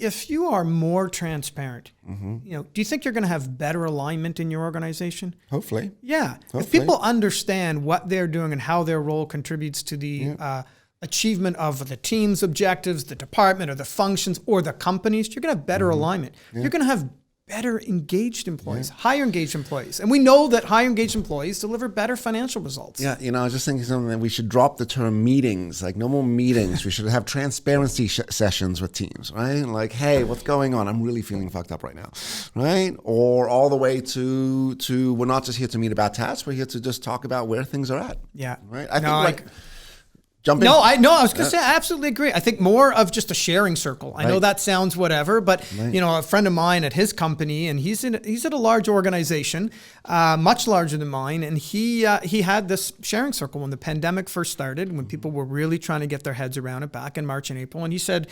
if you are more transparent, do you think you're going to have better alignment in your organization? Hopefully. Yeah. Hopefully. If people understand what they're doing and how their role contributes to the achievement of the team's objectives, the department or the functions or the companies, you're going to have better alignment. You're going to have better engaged employees, higher engaged employees. And we know that higher engaged employees deliver better financial results. Yeah, I was just thinking something that we should drop the term meetings, like no more meetings. We should have transparency sessions with teams, right? Like, hey, what's going on? I'm really feeling fucked up right now, right? Or all the way to we're not just here to meet about tasks, we're here to just talk about where things are at. Yeah. Right? I think jump in. I was going to say, I absolutely agree. I think more of just a sharing circle. I know that sounds whatever, but a friend of mine at his company, and he's at a large organization, much larger than mine, and he had this sharing circle when the pandemic first started, when people were really trying to get their heads around it back in March and April. And he said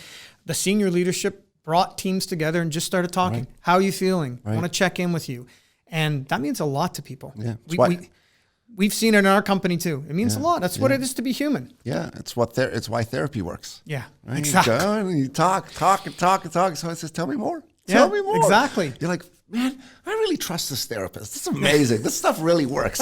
the senior leadership brought teams together and just started talking. How are you feeling? I want to check in with you. And that means a lot to people. Yeah. We've seen it in our company too. It means a lot. That's what it is to be human. Yeah, it's why therapy works. Yeah, right? exactly. You go and you talk. Someone says, "Tell me more. Tell me more." Exactly. You're like, man, I really trust this therapist. It's amazing. This stuff really works.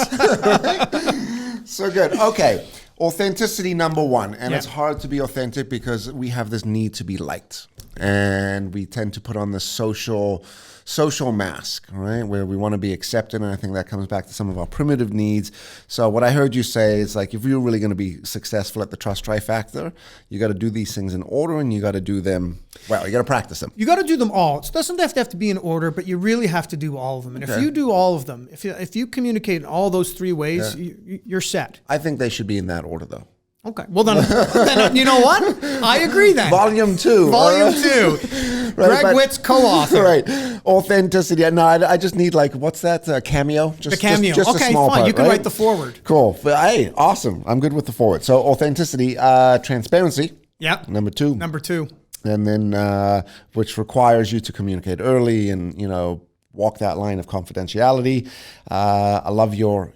So good. Okay, authenticity number one, and it's hard to be authentic because we have this need to be liked, and we tend to put on this social mask, right? Where we want to be accepted. And I think that comes back to some of our primitive needs. So what I heard you say is like, if you're really going to be successful at the Trust Trifecta, you got to do these things in order and you got to do them, you got to practice them. You got to do them all. It doesn't have to be in order, but you really have to do all of them. And if you do all of them, if you communicate in all those three ways, you're set. I think they should be in that order though. Okay. Well, then you know what? I agree then. Volume 2. Volume 2. Greg Witz, co-author. Right. Authenticity. No, I just need what's that? Cameo? The cameo. Just okay, a small fine. part, You can right? write the forward. Cool. But, hey, awesome. I'm good with the forward. So authenticity, transparency. Yeah. Number 2. And then, which requires you to communicate early and, walk that line of confidentiality. I love your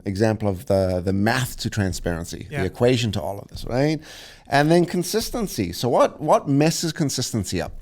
example of the math to transparency, the equation to all of this, right? And then consistency. So what messes consistency up?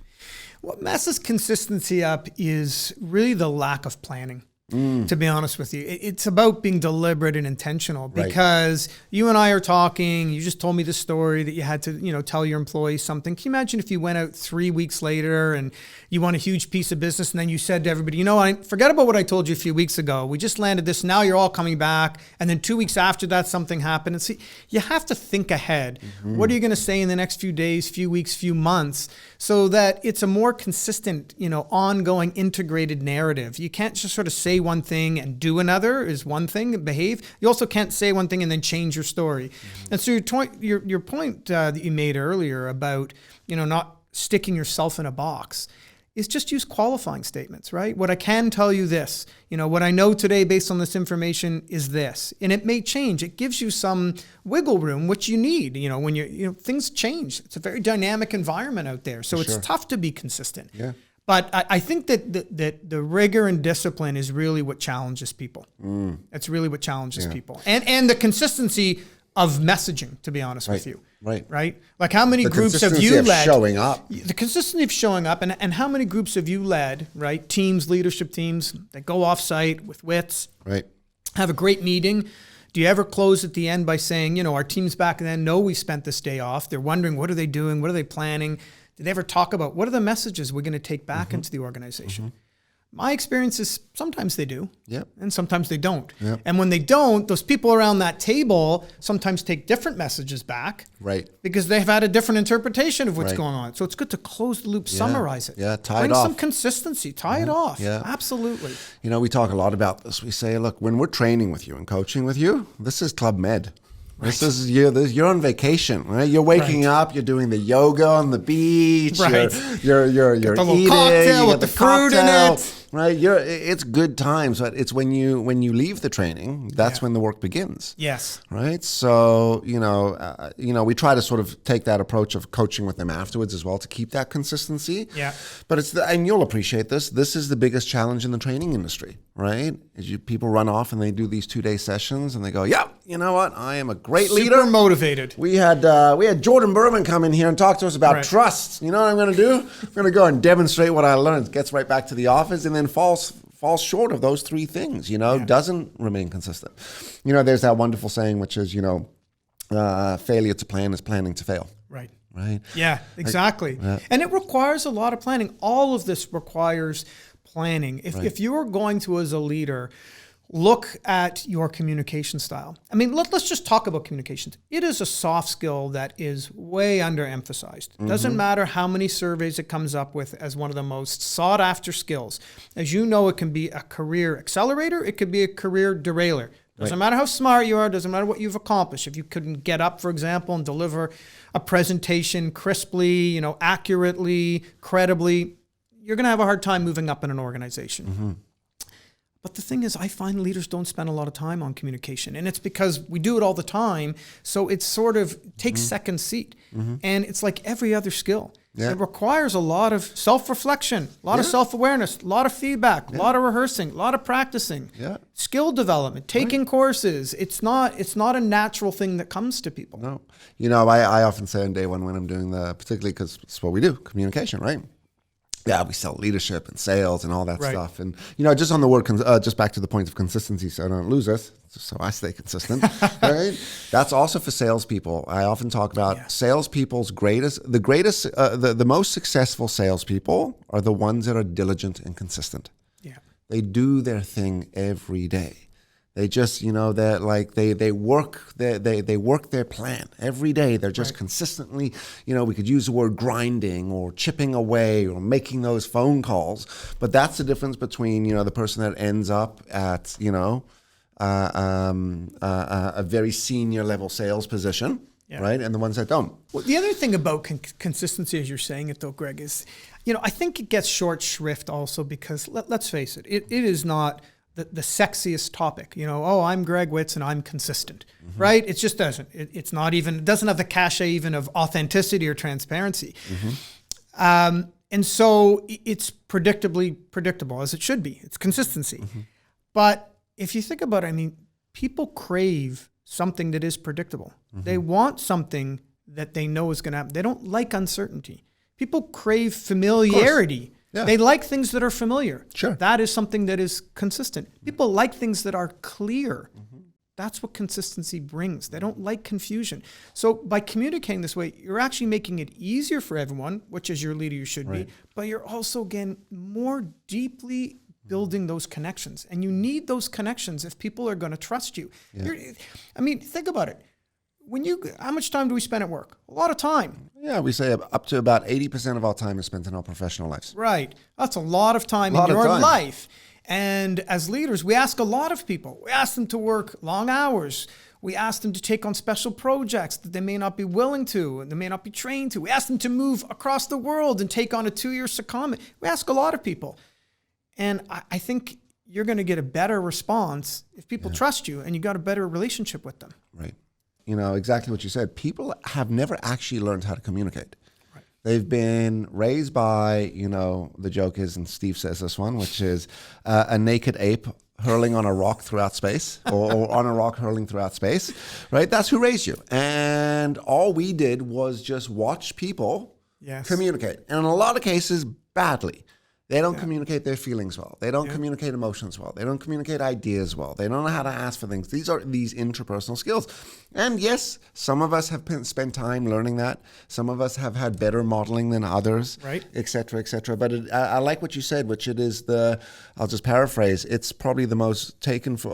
What messes consistency up is really the lack of planning. To be honest with you, it's about being deliberate and intentional because you and I are talking, you just told me the story that you had to, tell your employees something. Can you imagine if you went out 3 weeks later and you won a huge piece of business and then you said to everybody, forget about what I told you a few weeks ago. We just landed this. Now you're all coming back. And then 2 weeks after that, something happened. And see, you have to think ahead. What are you going to say in the next few days, few weeks, few months so that it's a more consistent, ongoing integrated narrative. You can't just sort of say one thing and do another is one thing, behave. You also can't say one thing and then change your story. And so your point that you made earlier about, not sticking yourself in a box is just use qualifying statements, right? What I can tell you this, what I know today based on this information is this, and it may change. It gives you some wiggle room, which you need, when things change. It's a very dynamic environment out there. So it's tough to be consistent. Yeah. But I think that the rigor and discipline is really what challenges people. It's really what challenges people. And the consistency of messaging, to be honest with you. Right? Like how many groups have you led? Showing up. The consistency of showing up and how many groups have you led, right? Teams, leadership teams that go off site with Witz. Right. Have a great meeting. Do you ever close at the end by saying, our teams back then know we spent this day off. They're wondering, what are they doing? What are they planning? Did they ever talk about what are the messages we're going to take back into the organization? My experience is sometimes they do, and sometimes they don't. And when they don't, those people around that table sometimes take different messages back, because they've had a different interpretation of what's going on. So it's good to close the loop, summarize it, tie it bring off. some consistency, tie it off. Absolutely. We talk a lot about this. We say, look, when we're training with you and coaching with you, this is Club Med. This is you're on vacation, right? You're waking up, you're doing the yoga on the beach, you're get the eating, little cocktail you with get the fruit in it. Right? It's good times, but it's when you leave the training, that's when the work begins. Yes. Right? So, we try to sort of take that approach of coaching with them afterwards as well to keep that consistency. Yeah. But and you'll appreciate this. This is the biggest challenge in the training industry, right? People run off and they do these 2-day sessions and they go, you know what? I am a great Super leader. motivated. We had Jordan Berman come in here and talk to us about trust. You know what I'm going to do? I'm going to go and demonstrate what I learned. Gets right back to the office and then falls short of those three things, doesn't remain consistent. There's that wonderful saying, which is, failure to plan is planning to fail. Right. Right. Yeah, exactly. And it requires a lot of planning. All of this requires planning. If you're going to, as a leader, look at your communication style. I mean, let's just talk about communications. It is a soft skill that is way underemphasized. It doesn't matter how many surveys it comes up with as one of the most sought after skills. As you know, it can be a career accelerator. It could be a career derailer. Doesn't matter how smart you are. Doesn't matter what you've accomplished. If you couldn't get up, for example, and deliver a presentation crisply, accurately, credibly, you're going to have a hard time moving up in an organization. But the thing is, I find leaders don't spend a lot of time on communication. And it's because we do it all the time. So it sort of takes second seat. And it's like every other skill. It requires a lot of self-reflection, a lot of self-awareness, a lot of feedback, a lot of rehearsing, a lot of practicing, skill development, taking courses. It's not a natural thing that comes to people. No. I often say on day one when I'm doing particularly because it's what we do, communication, right? Yeah, we sell leadership and sales and all that stuff. And, just on the word, just back to the point of consistency so I don't lose us, so I stay consistent, right? That's also for salespeople. I often talk about salespeople's the most successful salespeople are the ones that are diligent and consistent. Yeah. They do their thing every day. They just, they're like they work their plan every day. They're just consistently, we could use the word grinding or chipping away or making those phone calls. But that's the difference between, the person that ends up at, a very senior level sales position, right? And the ones that don't. Well, the other thing about consistency, as you're saying it though, Greg, is, I think it gets short shrift also because let's face it, it is not the sexiest topic, I'm Greg Witz and I'm consistent, right? It just doesn't. It's not even, it doesn't have the cachet even of authenticity or transparency. And so it's predictably predictable, as it should be. It's consistency. But if you think about it, people crave something that is predictable. They want something that they know is going to happen. They don't like uncertainty. People crave familiarity. Yeah. They like things that are familiar. Sure. That is something that is consistent. People like things that are clear. That's what consistency brings. They don't like confusion. So by communicating this way, you're actually making it easier for everyone, which as your leader you should be, but you're also, again, more deeply building those connections. And you need those connections if people are going to trust you. Think about it. How much time do we spend at work? A lot of time. Yeah, we say up to about 80% of our time is spent in our professional lives. Right. That's a lot of time in your life. And as leaders, we ask a lot of people. We ask them to work long hours. We ask them to take on special projects that they may not be willing to, and they may not be trained to. We ask them to move across the world and take on a 2-year secondment. We ask a lot of people. And I think you're going to get a better response if people trust you and you got a better relationship with them. Right. Exactly what you said. People have never actually learned how to communicate. Right. They've been raised by, the joke is, and Steve says this one, which is a naked ape hurling on a rock throughout space or on a rock hurling throughout space, right? That's who raised you. And all we did was just watch people communicate. And in a lot of cases, badly. They don't communicate their feelings well. They don't communicate emotions well. They don't communicate ideas well. They don't know how to ask for things. These are these interpersonal skills. And yes, some of us have spent time learning that. Some of us have had better modeling than others, et cetera, et cetera. But I like what you said, which it is I'll just paraphrase, it's probably the most taken for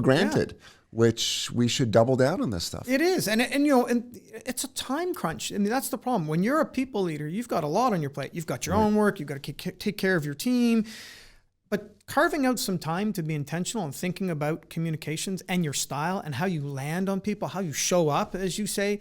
granted. Which we should double down on this stuff. It is. And it's a time crunch. That's the problem. When you're a people leader, you've got a lot on your plate. You've got your own work. You've got to take care of your team. But carving out some time to be intentional and thinking about communications and your style and how you land on people, how you show up, as you say,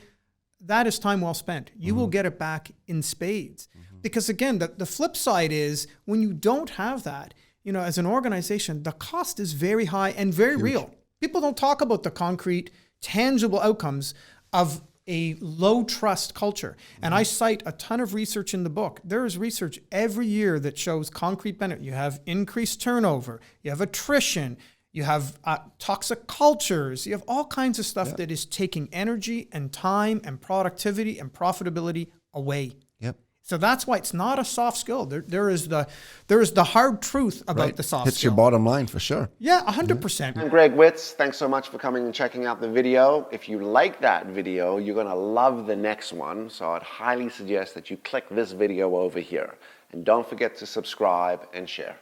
that is time well spent. You will get it back in spades. Because again, the flip side is when you don't have that, as an organization, the cost is very high and very real. People don't talk about the concrete, tangible outcomes of a low trust culture. And I cite a ton of research in the book. There is research every year that shows concrete benefit. You have increased turnover, you have attrition, You have toxic cultures. You have all kinds of stuff that is taking energy and time and productivity and profitability away. Yep. So that's why it's not a soft skill. There is the hard truth about the soft Hits skill. your bottom line for sure. Yeah, 100%. I'm Greg Witz. Thanks so much for coming and checking out the video. If you like that video, you're going to love the next one. So I'd highly suggest that you click this video over here. And don't forget to subscribe and share.